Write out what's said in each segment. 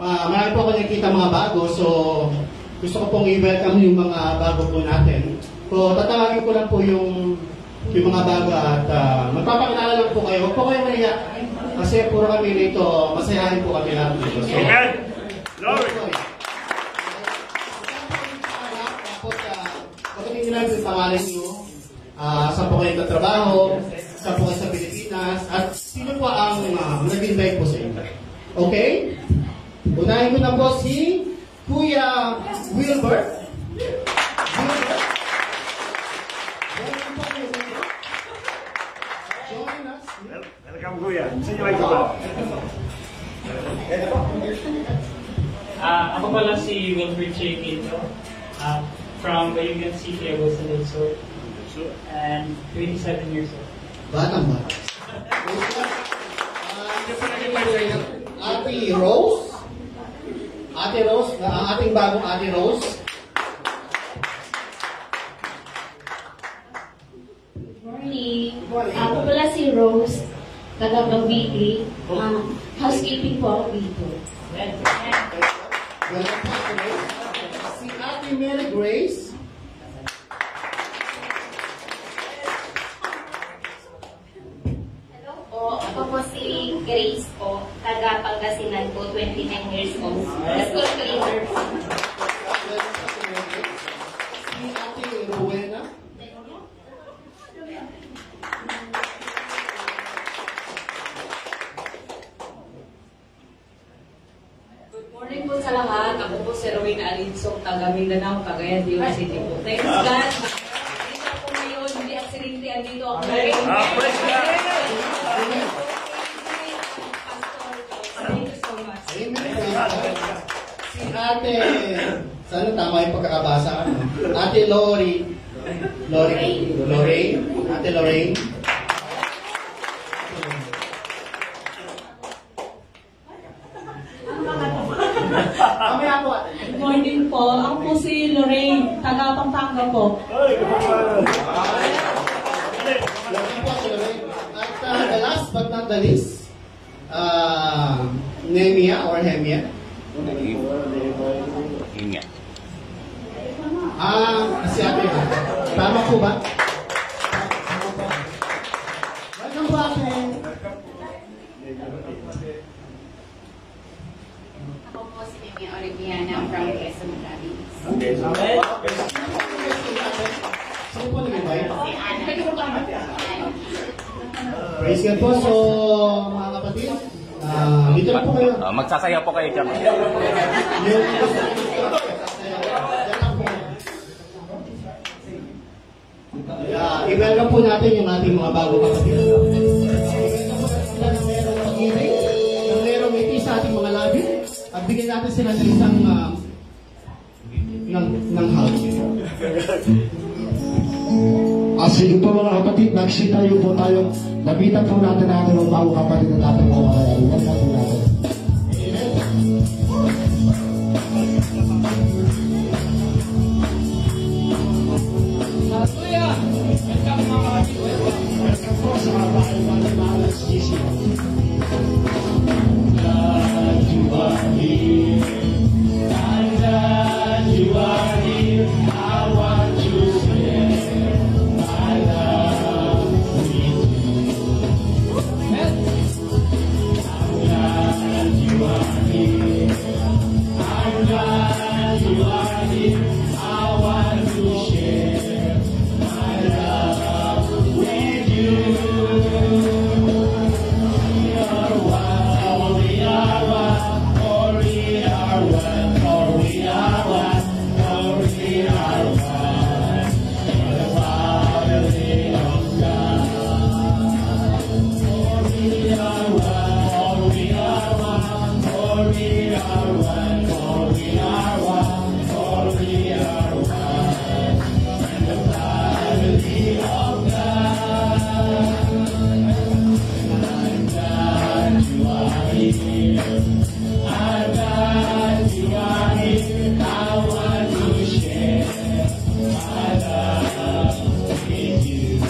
marami po ako nakikita mga bago, so gusto ko pong i-welcome yung mga bago po natin. So, tatawagin ko lang po yung mga bago at magpapakilala lang po kayo. Huwag po kayo mahiya kasi puro kami dito, masayahin po kami lahat dito. So, amen! Glory! Pagdating nyo lang yung pangalan nyo, saan po kayo nagtatrabaho, saan po kayo sa Pilipinas, at sino po ang nag-invite po sa inyo. Okay? Unahin ko na po si Kuya Wilbert. Join us. Welcome, Kuya. Sino ay ito ba? Ako pala si Wilbert J. Quinto from Bayugan City, Agusta del Sur, and 27 years old. Batang ba? Ate Rose. Ate Rose, ang ating bagong Ate Rose. Good morning. Ako pala si Rose, taga Cavite. Housekeeping po ako dito. Welcome po, Ate Rose. Si Ate Mary Grace. Hello po, ako po si Grace po, taga Pangasinan po, 29 years old. School cleaner po. Si Ate Rowena. Good morning po sa lahat. Ako po si Rowena Alinsong, taga Mindanao, Cagayan de Oro City po. Thanks God. Dito ako ngayon, hindi aksidente, andito ako ngayon. Praise God! Thank you so much. Amen. Si Ate, sana tama yung pagkakabasa ka, no? Ate Lorraine. Ate Lorraine. Mamaya po, ate. Good morning po. Ako po si Lorraine, taga Pampanga po. Ay, kapag Welcome po, Ate Lorraine. At the last but not the least, Nehemia or Hemia. Si Ate. Tama po ba? Welcome po, Ate. Ako po si Mimi Origiana from Quezon Province. Sino po nag-invite? Si Ana. Praise God po. So, mga kapatid, dito lang po kayo. Magsasaya po kayo dyan. Yung gusto ko dito, dyan lang po. I-welcome po natin yung ating mga bago kapatid. I-welcome po natin sila na merong pag-ibig, na merong ngiti sa ating mga labi, at bigyan natin sila ng isang ng hug. Sige po mga kapatid, nagsitayo po tayo. Lapitan po natin ang ating mga bago kapatid at ating mga kayaliwan natin natin. Welcome po sa mga bahay-bahay sisi. God, you are here. God, you are here. I want to share my love with you. I'm glad you are here. I'm glad you are here. I want to share my love with you. We are one, we are one, for we are one, for we are one, for we are one. For the family of God. For we are one, for we are one, for we are one, for we are one, for we are one. And the family of God. I'm glad you are here. I'm glad you are here. I want to share my love with you.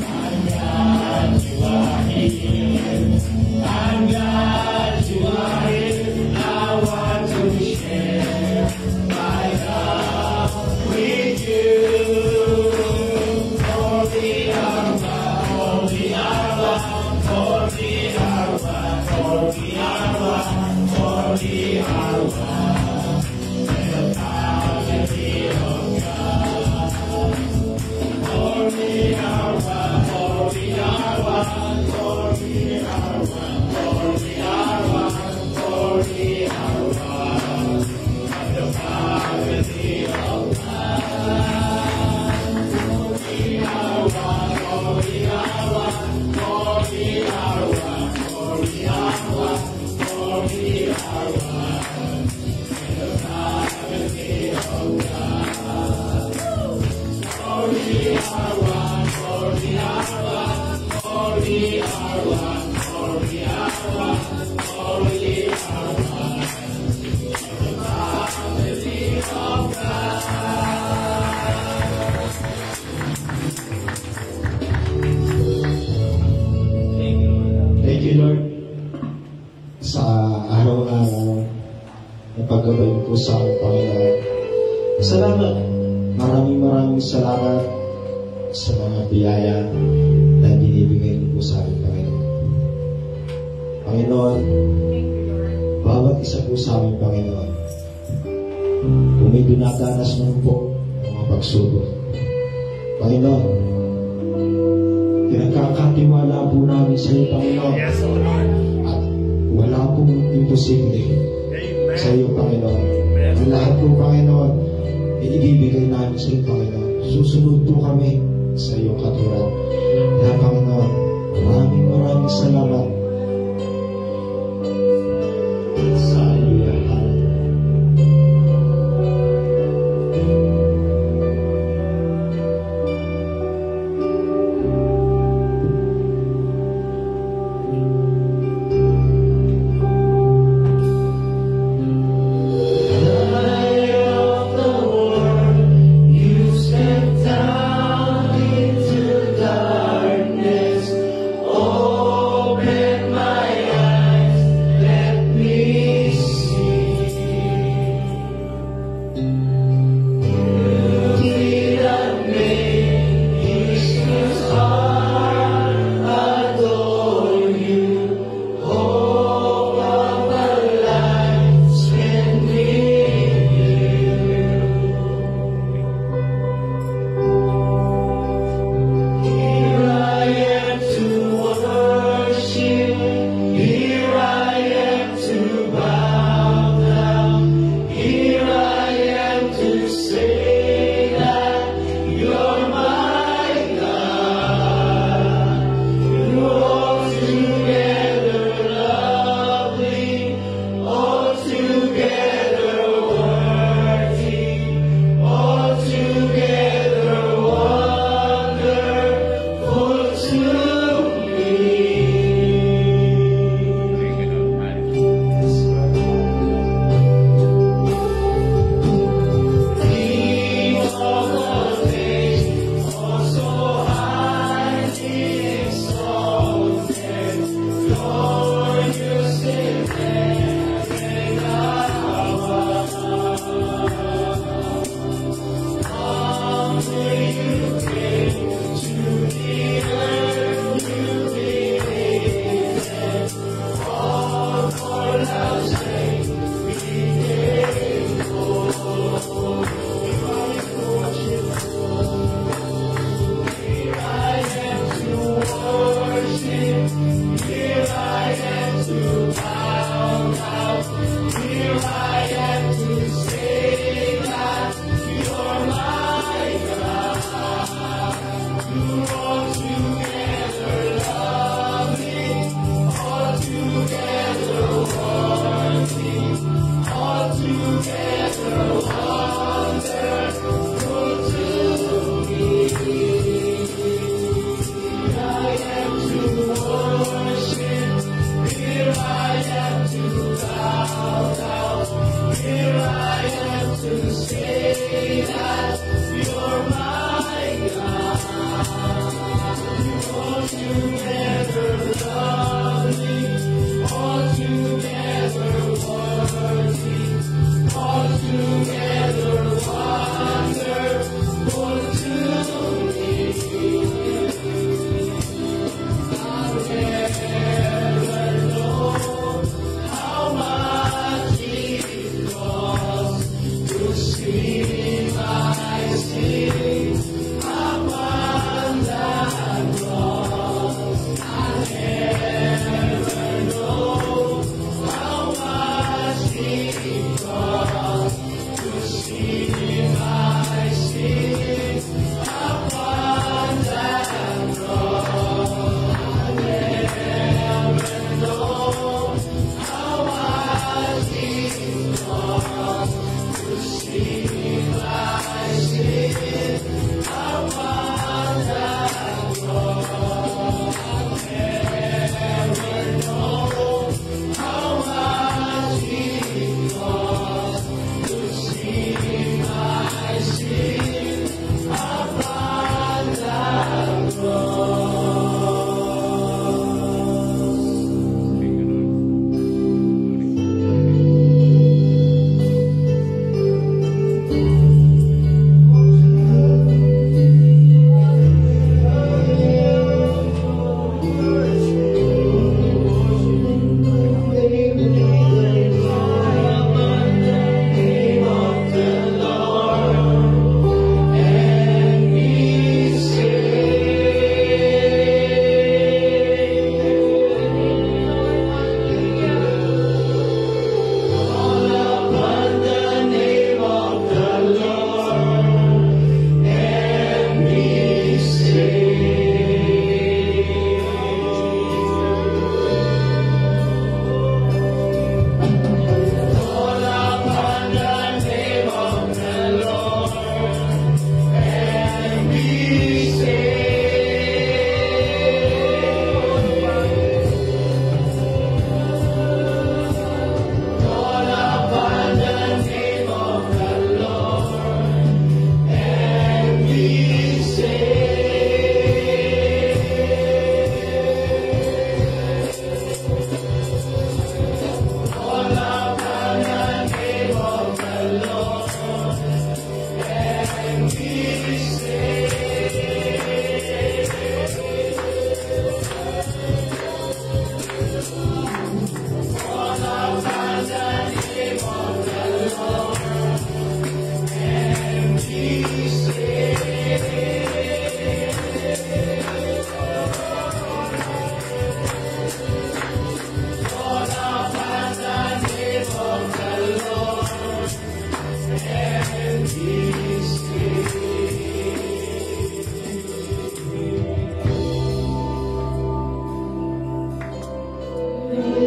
I'm glad you are here. I'm glad Thank you, Lord, sa araw na napagabay po sa aking Panginoon. Salamat. Maraming salamat sa mga biyaya na binibigay niyo po sa aking Panginoon. Panginoon, bawat isa po sa aming Panginoon, kung may dinadanas man po ng mga pagsubok, Panginoon, pinagkakatiwala po namin sa iyo, Panginoon. Yes, O Lord. At wala pong imposible Amen. sa iyo, Panginoon. Amen. Ang lahat po, Panginoon, ibibigay namin sa iyo, Panginoon. Susunod po kami sa iyong katulad. Kaya, Panginoon, maraming salamat. Sa iyo,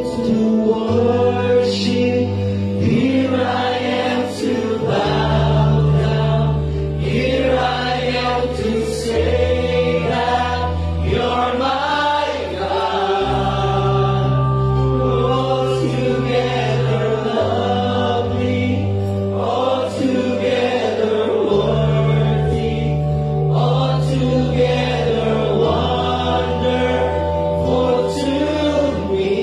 to worship. Here I am to bow down. Here I am to say that you're my God. Altogether lovely, altogether worthy, altogether wonderful to me.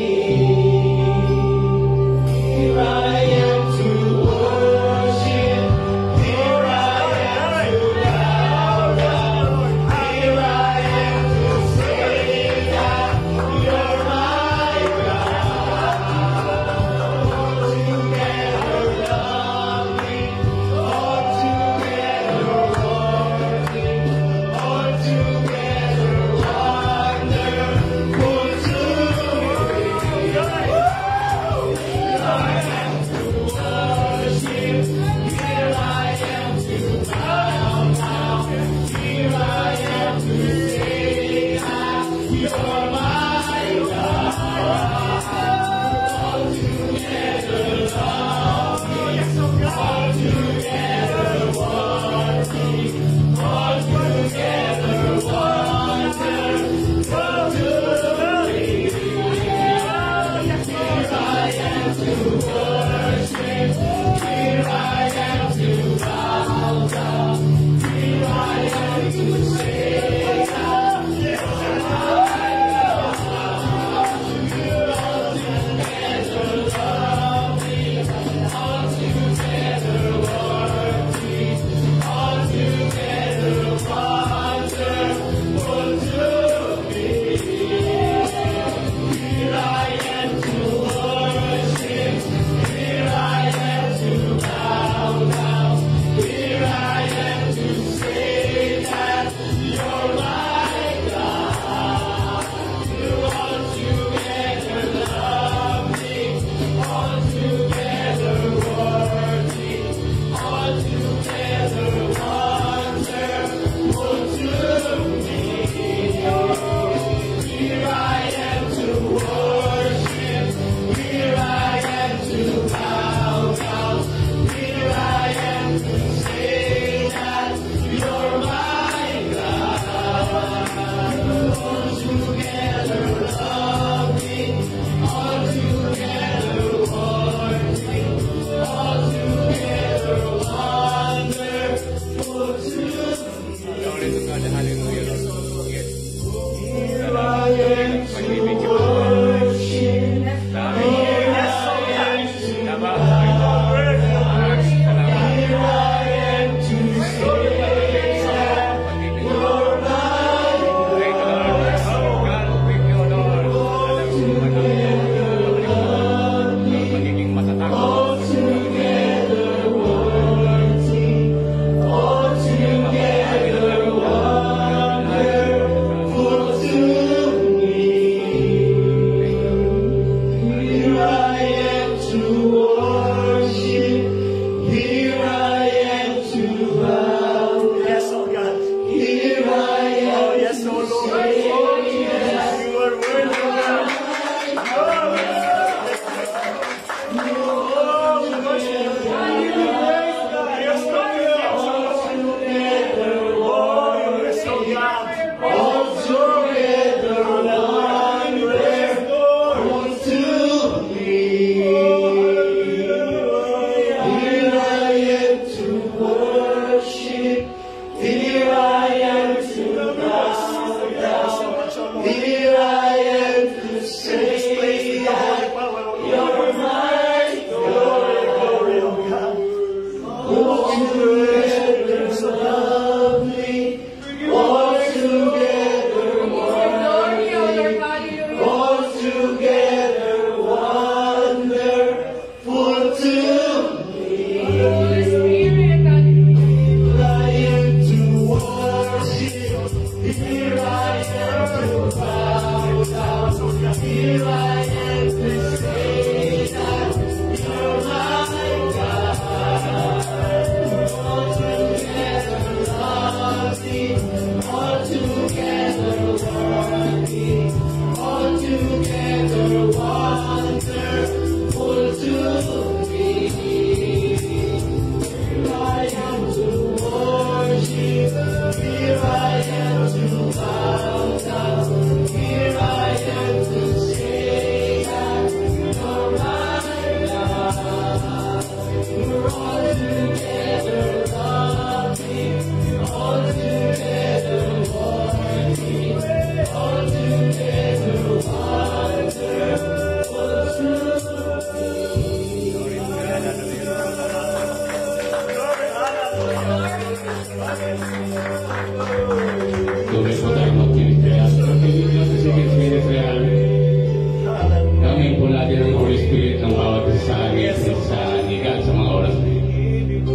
Spirit ng bawat isa sa amin sa liga sa mga oras na ito.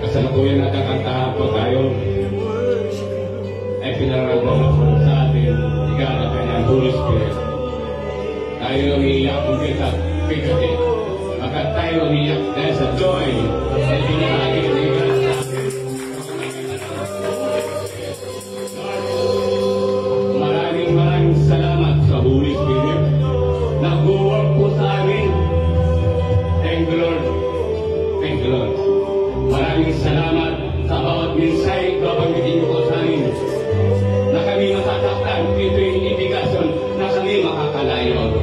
Kasalukuyan nakakantahan po tayo ay pinararamdaman po sa atin liga na kanyang Holy Spirit. Tayo umiiyak kung kita pigati. Maka tayo umiiyak dahil sa joy na binahagi ng liga sa atin. Maraming salamat sa Holy Spirit. Nag-work po sa amin. Thank you, Lord. Thank you, Lord. Maraming salamat sa bawat minsay babanggitin po sa amin na kami matataktan. Ito yung indikasyon na kami makakalayo.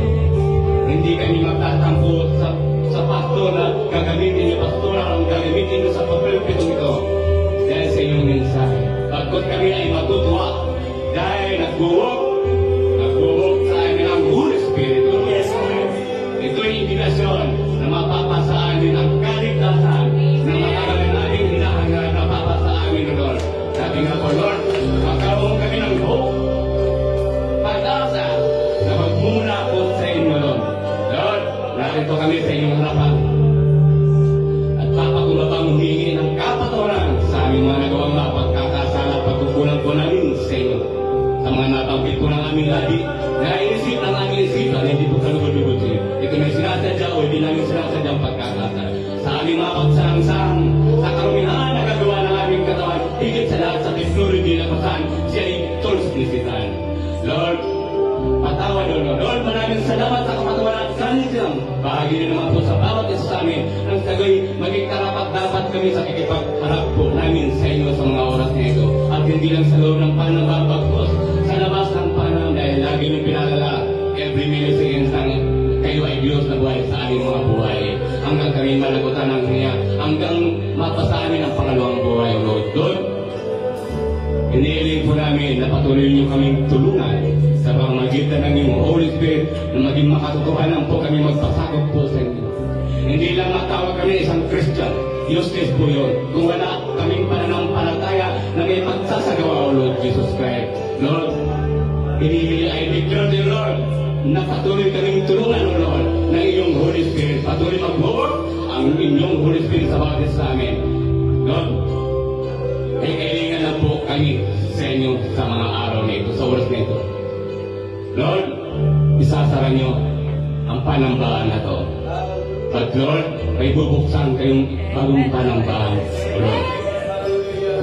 Hindi kami matatampo sa pastor na gagamitin yung pastor ang gagamitin sa pagpilipitong ito. Dahil sa inyong mensahe. Pagkot kami ay matutuwa dahil nag-work sa amin ang Holy Spirit. Ito yung indikasyon na mapapasa amin ang kaligtasan na matagal natin hinahanap na mapapasa amin, Lord. Sabi nga po, Lord, magkaroon kami ng hope, pag-asa na magmula po sa inyo, Lord. Lord, narito kami sa inyong harapan. At papakulabang humingi ng kapatawaran sa aming mga nagawang mapagkakasala pagkukulang po namin sa inyo. Sa mga nabanggit po ng aming labi, naiisip ng aming isipan, hindi po kalugod-lugod sa inyo. Ito may sinasadya o hindi namin sinasadyang pagkakasala. Sa aming mga pagsang-sang, sa karumihan na gagawa ng aming katawan, higit sa lahat sa technology na pasan, siya ay tools nisitan. Lord, patawad, Lord. Lord, maraming salamat sa kapatawaran at kanisang. Bahagi rin naman po sa bawat isa sa amin, ang tagay maging karapat-dapat kami sa kikipagharap po namin sa inyo sa mga oras na ito. At hindi lang sa loob ng panambabagpos, sa labas ng panam dahil lagi nyo pinalala every milliseconds ng kayo ay Diyos na buhay sa aming mga buhay. Hanggang kami malagutan ng niya, hanggang mapasa amin ang pangalawang buhay, Lord. Lord, iniiling po namin na patuloy niyo kaming tulungan sa pamamagitan ng iyong Holy Spirit na maging makatotohanan po kami magpasakop po sa inyo. Hindi lang matawag kami isang Christian, useless po yun. Kung wala kaming pananampalataya na may pagsasagawa, O Lord Jesus Christ. Lord, I declare the Lord na patuloy kaming tulungan, O Lord, ng iyong Holy Spirit. Patuloy mag-work ang inyong Holy Spirit sa bawat isa sa amin. Lord, ay kailangan na po kami sa inyo sa mga araw na ito, sa oras na ito. Lord, isasara niyo ang panambahan na to. But Lord, may bubuksan kayong bagong panambahan. Lord,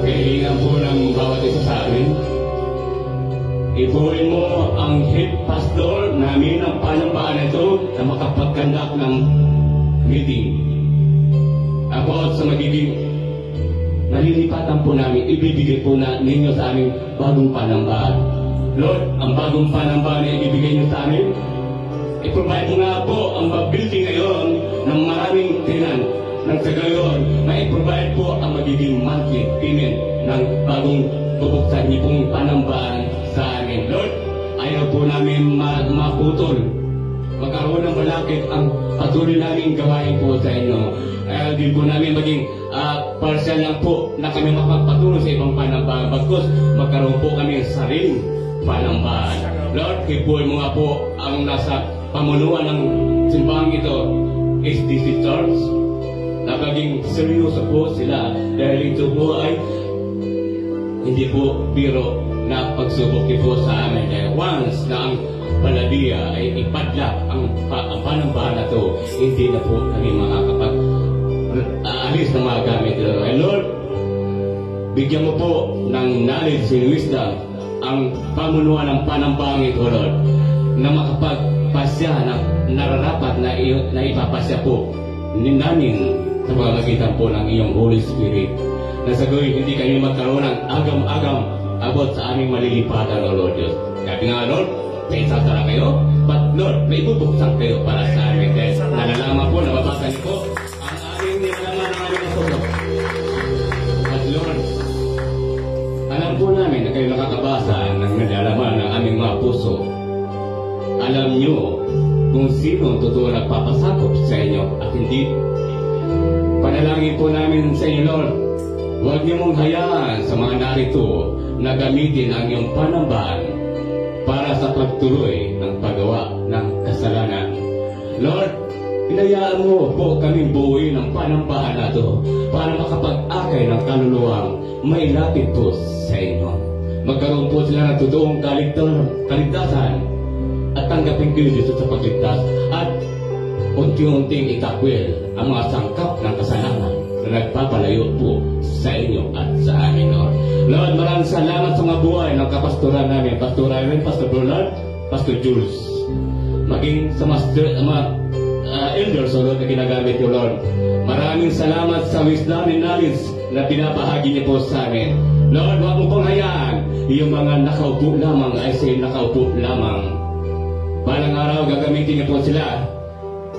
kailangan po ng bawat isa sa amin. Ipunin mo ang head pastor namin ang panambahan na ito na makapagkandak ng meeting. About sa magiging nalilipatan po namin, ibibigay po na ninyo sa aming bagong panambahan. Lord, ang bagong panambahan na ibibigay niyo sa amin, i-provide mo nga po ang building ngayon ng maraming tenant. Nang sa gayon, ma-provide po ang magiging monthly payment ng bagong bubuksan niyo pong panambahan sa amin. Lord, ayaw po namin maputol. Magkaroon ng malakit ang patuloy namin gawain po sa inyo. Ayaw din po namin maging partial lang po na kami makapatuloy sa ibang panambahan. Bagkus, magkaroon po kami sa sariling panambahan. Lord, ipuin mo nga po ang nasa pamunuan ng simbahan ito, SDC Church, na maging seryoso po sila dahil ito po ay hindi po biro na pagsubok po sa amin. Dahil once na ang Paladia ay ipadlak ang panambahan na ito, hindi na po kami makakapag-alis ng mga gamit nila. And Lord, bigyan mo po ng knowledge and wisdom ang pamunuan ng panambahan ito, Lord, na makapagpasya na nararapat na ipapasya po namin sa pamamagitan po ng iyong Holy Spirit. Na sa gawin, hindi kami magkaroon ng agam-agam abot sa aming malilipatan, O Lord Diyos. Sabi nga, Lord, may isasara kayo, but Lord, may ibubuksan kayo para sa amin. Dahil nalalaman po, nababasa niyo po ang aming nilalaman ng aming kasulok. But Lord, alam po namin na kayo nakakabasa ng nalalaman ng aming mga puso. Alam niyo kung sino totoo nagpapasakop sa inyo at hindi. Panalangin po namin sa inyo, Lord, huwag niyo mong hayaan sa mga narito na gamitin ang iyong panambahan para sa pagtuloy ng paggawa ng kasalanan hinayaan mo po kaming buuin ng panambahan na ito para makapag-akay ng kaluluwang may lapit po sa inyo. Magkaroon po sila ng totoong kaligtasan at tanggapin kayo dito sa pagligtas at unti-unting itakwil ang mga sangkap ng kasalanan na nagpapalayo po sa inyo at sa amin, Lord. Lord, maraming salamat sa mga buhay ng kapastoran namin, Pastor Irene, Pastor Bernard, Pastor Jules, maging sa mga elders, Lord, na ginagamit niyo, Lord. Maraming salamat sa wisdom and knowledge na pinapahagi niyo po sa amin. Lord, huwag mo pong hayaan yung mga nakaupo lamang ay say nakaupo lamang. Balang araw, gagamitin niyo po sila.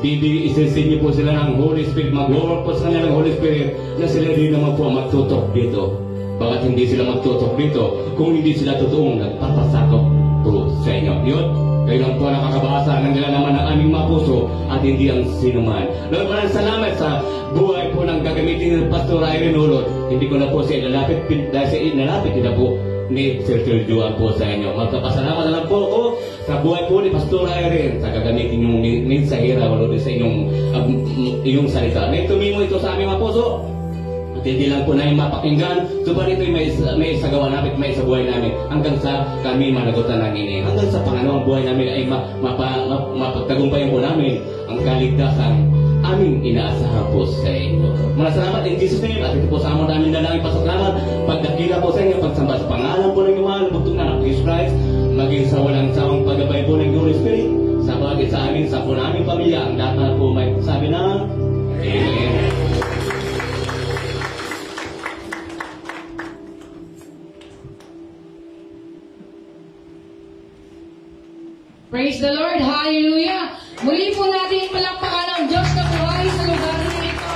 Isinsin niyo po sila ng Holy Spirit, mag-work po sa kanila ng Holy Spirit na sila din naman po magtutok dito. Bakit hindi sila magtutok dito kung hindi sila totoong nagpapasakop po sa inyo? Yun, kayo lang po nakakabasa ng nilalaman ng aming mga puso at hindi ang sinuman. Lord, maraming salamat sa buhay po ng gagamitin ng Pastor Irene Ulot. Hindi ko na po siya ilalapit dahil siya inalapit na po ni Sir Juan po sa inyo. Magpapasalamat na lang po ako sa buhay po ni Pastor Irene sa gagamitin yung mensahera o sa inyong salita. May tumimo ito sa aming mga puso. At hindi lang po namin mapakinggan, subalit ito may isagawa namin, may isa buhay namin hanggang sa kami managutan ng ini. Hanggang sa pangalawang buhay namin ay mapagtagumpayan po namin ang kaligtasan aming inaasahan po sa inyo. Maraming salamat in Jesus' name. At ito po sa amon namin na namin pasalamat. Pagdakila po sa inyo, pagsamba sa pangalan po ng inyong mahal, bugtong na ng Jesus Christ, maging sa walang sawang paggabay po ng Holy Spirit, sa bagay sa amin, sa po naming pamilya, ang lahat po may sabi na Amen. Praise the Lord! Hallelujah! Muli po natin palakpakan ang Diyos na buhay sa lugar nito.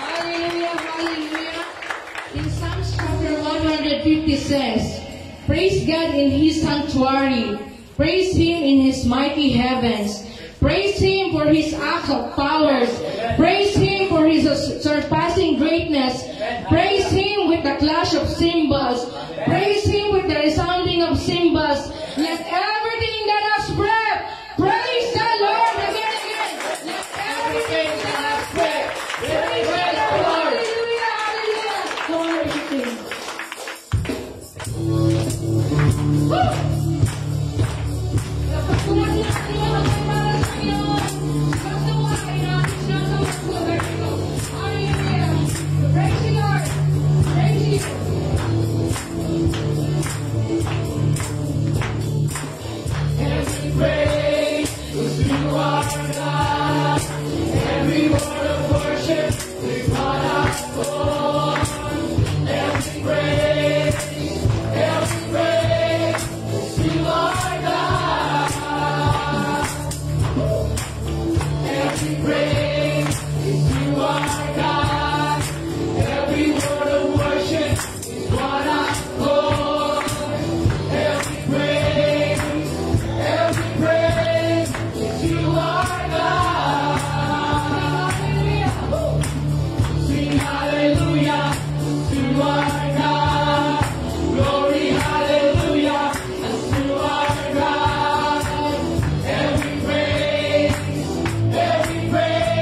Hallelujah! Hallelujah! In Psalms chapter 150 says, praise God in His sanctuary. Praise Him in His mighty heavens. Praise Him for His acts of powers. Praise Him for His surpassing greatness. Praise Him with the clash of cymbals. Praise Him with the resounding of cymbals. Let everything that has breath praise the Lord again. Let everything that has breath praise the Lord. Hallelujah, hallelujah. Go on, worship Him. Woo! Kapag kumasi natin yung magpapala sa Panginoon, basta wakay natin siya sa magpapala ito. Hallelujah. Praise the Lord. Praise Him. Every praise is to our God. Every word of worship is what I want. Every praise is to our God. Every praise is to our God. Every word of worship is what I want. Every praise is to our God. Sing hallelujah to our God. Glory hallelujah to our God. Every praise is to our God.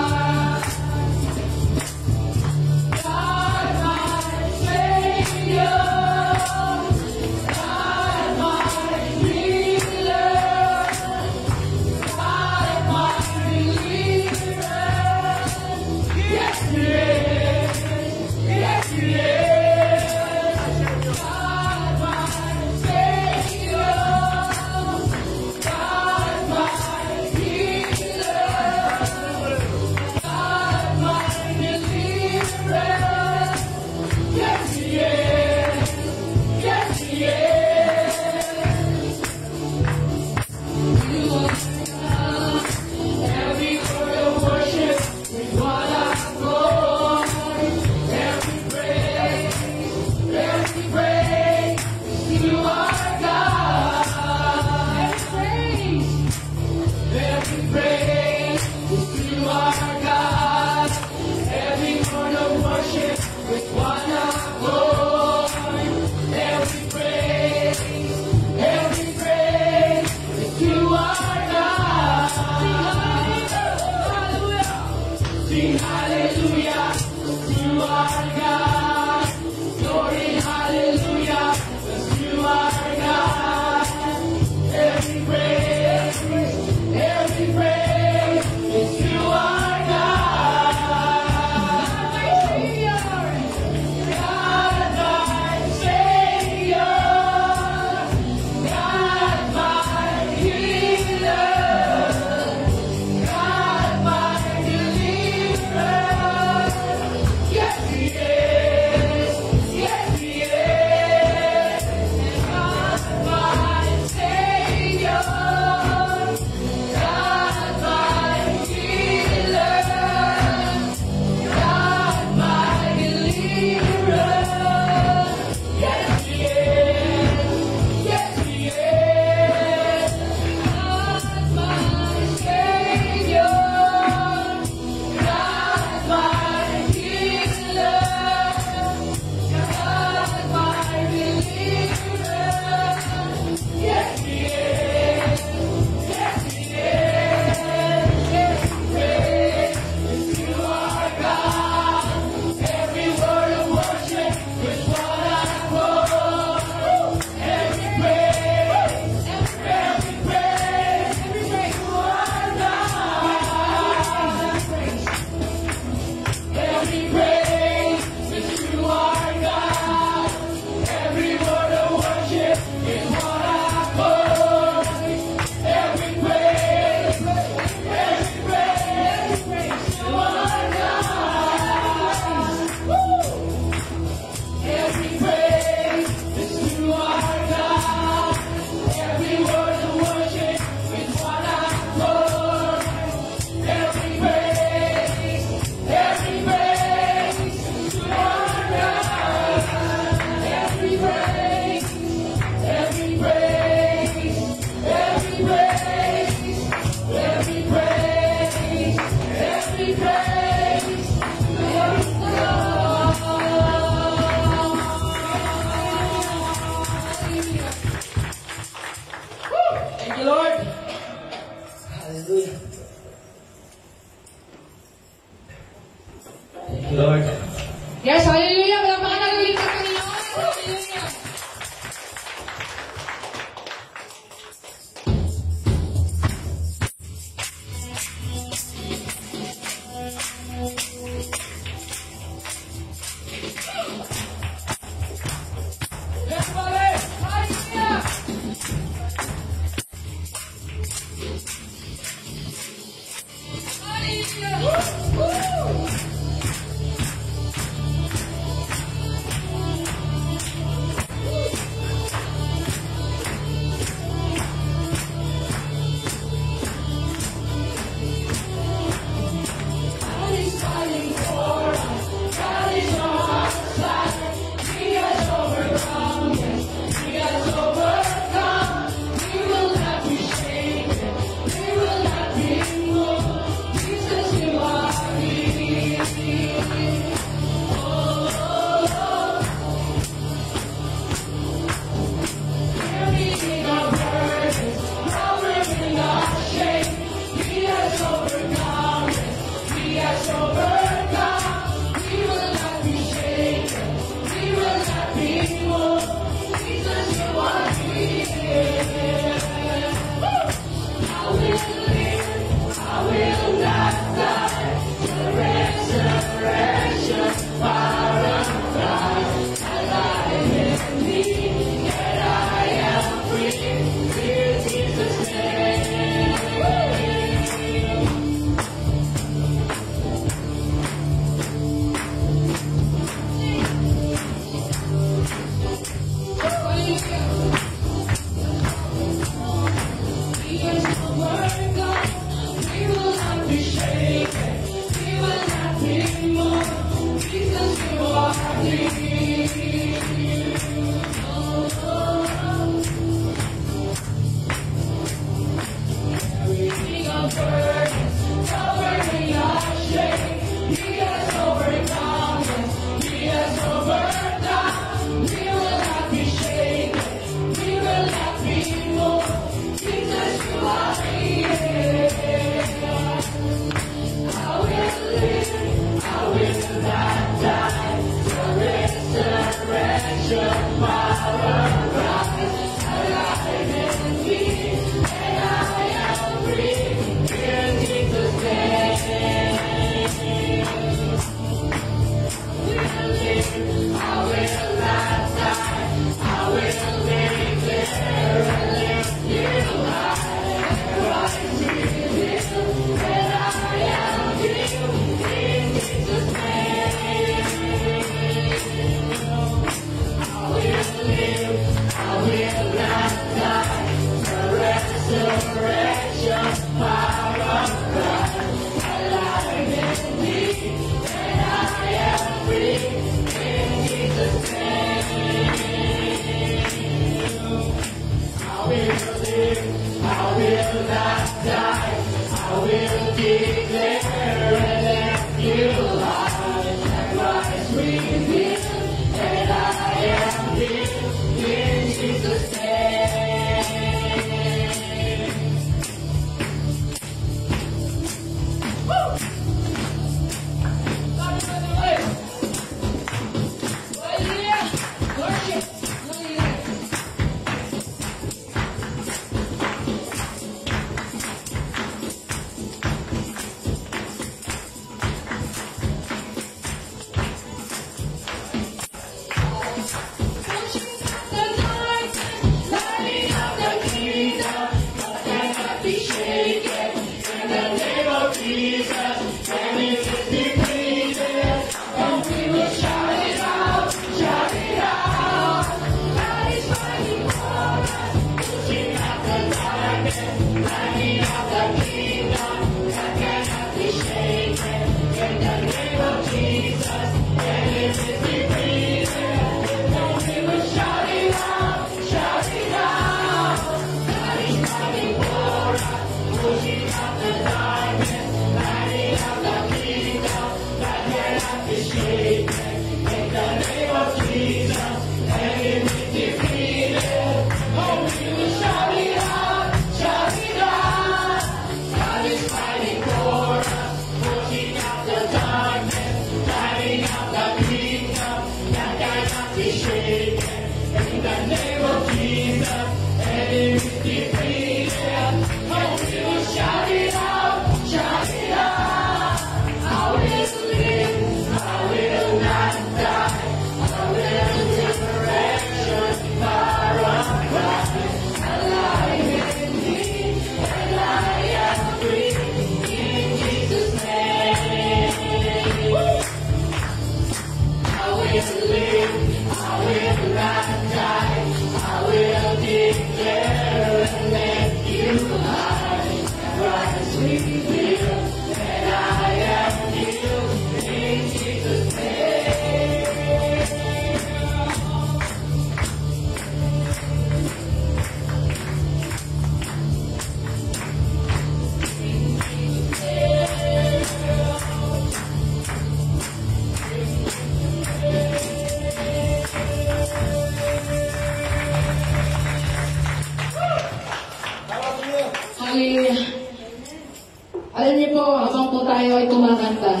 Alam niyo po, habang po tayo ay kumakanta,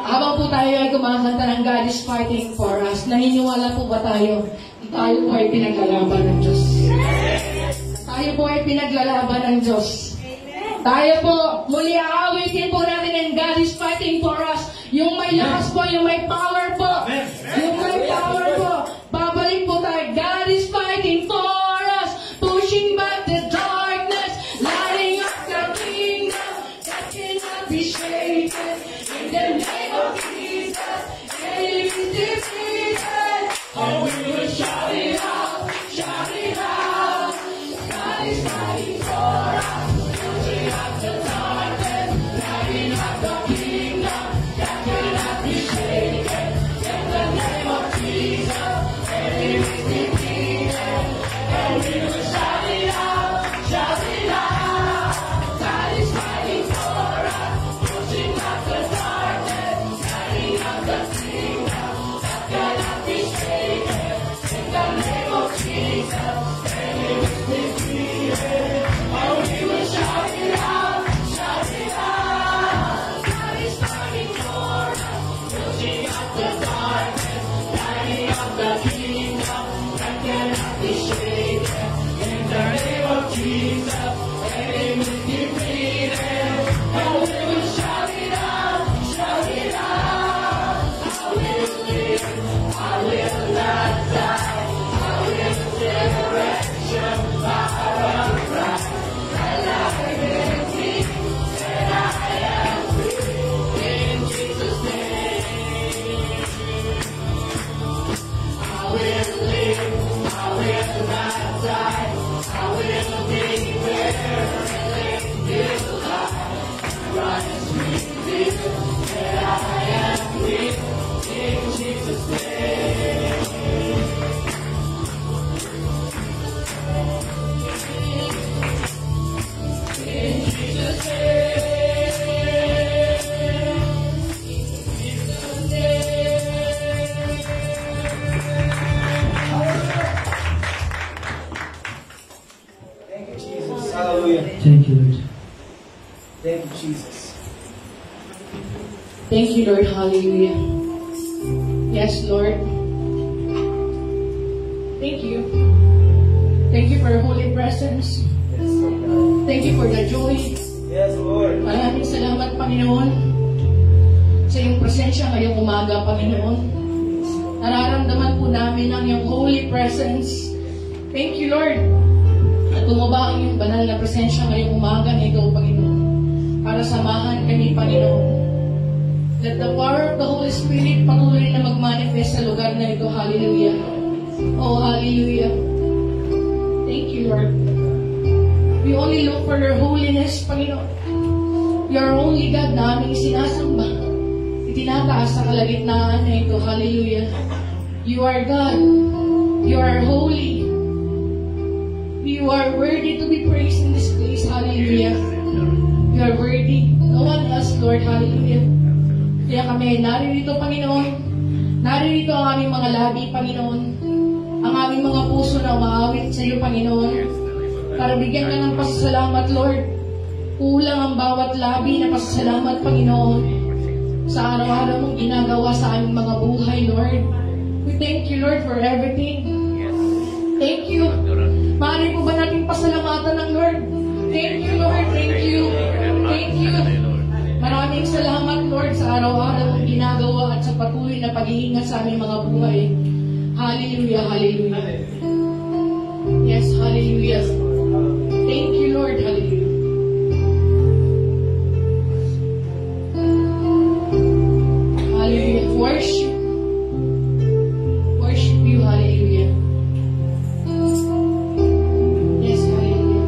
habang po tayo ay kumakanta ng God is fighting for us, naniniwala po ba tayo? Tayo po ay pinaglalaban ng Diyos. Tayo po ay pinaglalaban ng Diyos. Tayo po, muli aawitin po natin ang God is fighting for us. Yung may lakas po, yung may power po. Yung may power po. Babalik po tayo. God is fighting for us. Pushing back the darkness. Lighting up the kingdom. That cannot be shaken. In the name of Jesus. Enemy is defeated. Oh, we will shout it out. Shout it out. God is fighting for us. Pushing up the darkness. Lighting up the kingdom. That cannot be shaken. In the name of Jesus. Enemy is defeated. Oh, we will shout it out. Shout it out. God is fighting for us. Pushing up the darkness. Lighting up the kingdom. That cannot be shaken. In the name of Jesus. Enemy is defeated. Oh, we will shout it out. Shout it out. God is fighting for us. Pushing up the darkness. Lighting up the kingdom. That cannot be shaken. In the name of Jesus. Enemy is defeated. Oh, we will shout it out. Shout it out. I will live. I will not die. I will live. Hallelujah. Thank you, Lord. Thank you, Jesus. Thank you, Lord. Hallelujah. Yes, Lord. Thank you. Thank you for your holy presence. Yes, Lord. Thank you for the joy. Yes, Lord. Maraming salamat, Panginoon, sa iyong presensya ngayong umaga, Panginoon. Nararamdaman po namin ang iyong holy presence. Thank you, Lord. At tumaba ang iyong banal na presensya ngayong umaga na ito, Panginoon, para samahan kami, Panginoon. Let the power of the Holy Spirit patuloy na magmanifest sa lugar na ito. Hallelujah. Oh, hallelujah. Thank you, Lord. We only look for your holiness, Panginoon. You are only God na aming sinasamba. Itinataas sa kalagitnaan na ito. Hallelujah. You are God. You are holy. You are worthy to be praised in this place. Hallelujah. You are worthy. No one else, Lord. Hallelujah. Kaya kami naririto, Panginoon. Naririto ang aming mga labi, Panginoon. Ang aming mga puso na umaawit sa iyo, Panginoon. Para bigyan ka ng pasasalamat, Lord. Kulang ang bawat labi na pasasalamat, Panginoon, sa araw-araw mong ginagawa sa aming mga buhay, Lord. We thank you, Lord, for everything. Thank you. Maaari po ba natin pasalamatan ng Lord? Thank you, Lord. Thank you. Thank you. Maraming salamat, Lord, sa araw-araw mong ginagawa at sa patuloy na pag-iingat sa aming mga buhay. Hallelujah, hallelujah. Yes, hallelujah. Thank you, Lord, hallelujah. Hallelujah. Worship. Worship you, hallelujah. Yes, hallelujah.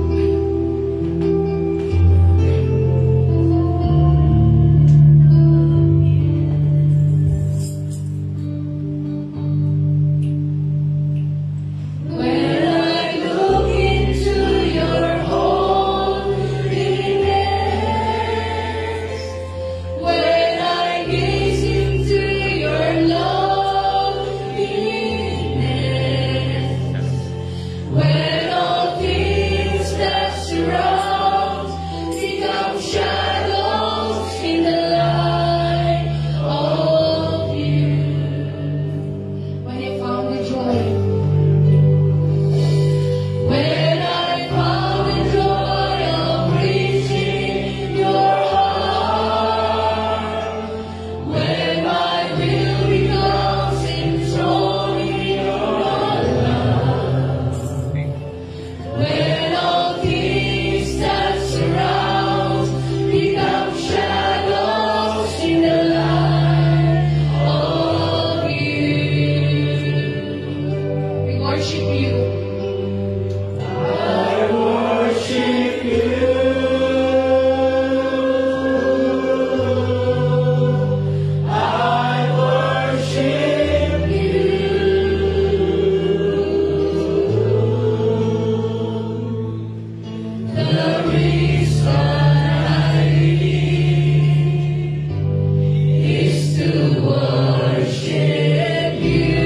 Worship you,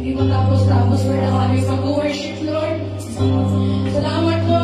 Hindi matapos-tapos, Lord, ang aming pag-worship, Lord. Salamat, Lord.